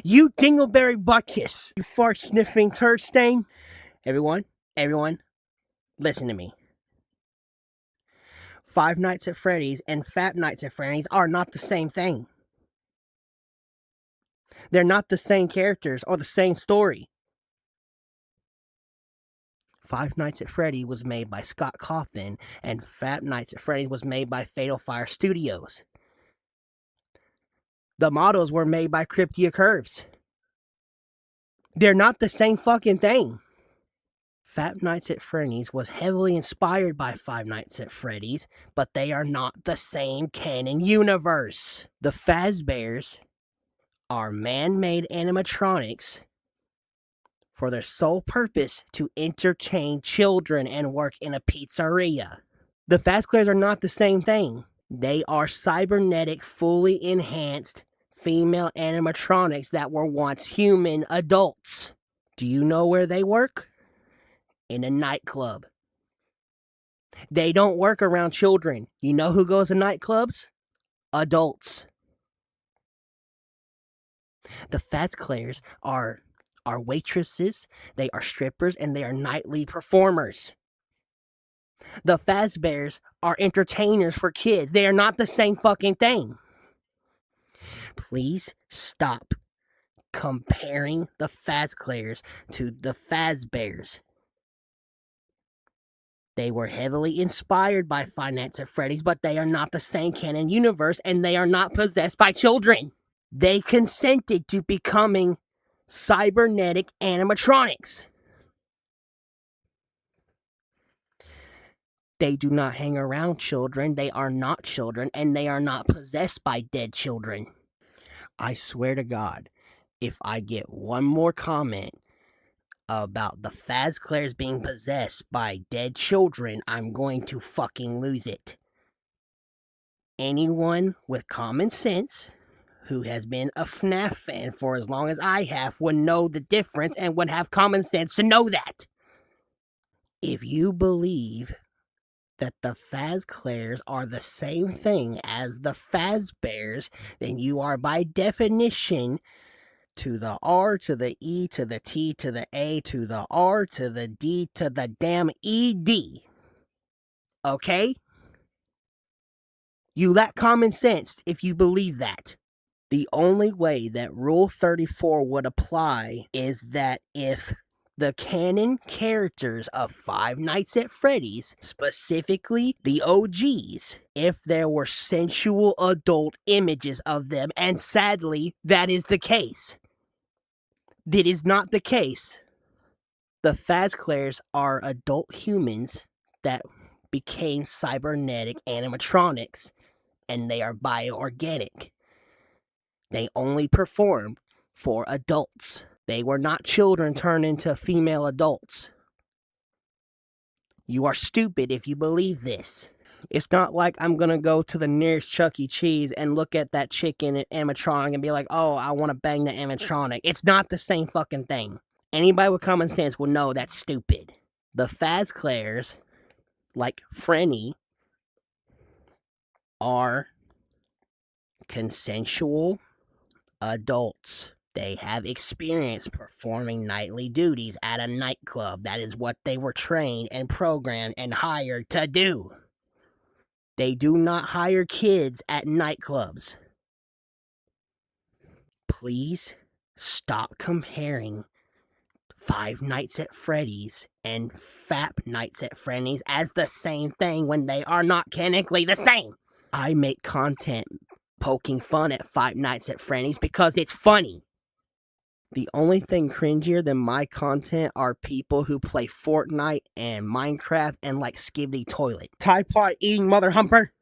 You dingleberry buttkiss. You fart-sniffing turd stain. Everyone, listen to me. Five Nights at Freddy's and Fat Nights at Freddy's are not the same thing. They're not the same characters or the same story. Five Nights at Freddy was made by Scott Cawthon, and Fat Nights at Freddy's was made by Fatal Fire Studios. The models were made by Cryptia Curves. They're not the same fucking thing. Fat Nights at Freddy's was heavily inspired by Five Nights at Freddy's, but they are not the same canon universe. The Fazbears are man-made animatronics for their sole purpose to entertain children and work in a pizzeria. The Fazclares are not the same thing. They are cybernetic, fully enhanced female animatronics that were once human adults. Do you know where they work? In a nightclub. They don't work around children. You know who goes to nightclubs? Adults. The Fazclares are waitresses, they are strippers, and they are nightly performers. The Fazbears are entertainers for kids. They are not the same fucking thing. Please stop comparing the Fazclares to the Fazbears. They were heavily inspired by Five Nights at Freddy's, but they are not the same canon universe, and they are not possessed by children. They consented to becoming cybernetic animatronics. They do not hang around children, they are not children, and they are not possessed by dead children. I swear to God, if I get one more comment about the Fazclares being possessed by dead children, I'm going to fucking lose it. Anyone with common sense who has been a FNAF fan for as long as I have would know the difference and would have common sense to know that. If you believe that the Fazclares are the same thing as the Fazbears, then you are by definition to the R to the E to the T to the A to the R to the D to the damn ED. Okay? You lack common sense if you believe that. The only way that Rule 34 would apply is that if the canon characters of Five Nights at Freddy's, specifically the OGs, if there were sensual adult images of them, and sadly, that is the case. That is not the case. The Fazclares are adult humans that became cybernetic animatronics, and they are bioorganic. They only perform for adults. They were not children turned into female adults. You are stupid if you believe this. It's not like I'm gonna go to the nearest Chuck E. Cheese and look at that chicken animatronic and be like, oh, I want to bang the animatronic. It's not the same fucking thing. Anybody with common sense will know that's stupid. The Fazclares, like Frenni, are consensual adults. They have experience performing nightly duties at a nightclub. That is what they were trained and programmed and hired to do. They do not hire kids at nightclubs. Please stop comparing Five Nights at Freddy's and Fap Nights at Freddy's as the same thing when they are not canonically the same. I make content poking fun at Five Nights at Freddy's because it's funny. The only thing cringier than my content are people who play Fortnite and Minecraft and like Skibidi Toilet. Tide Pod eating mother humper.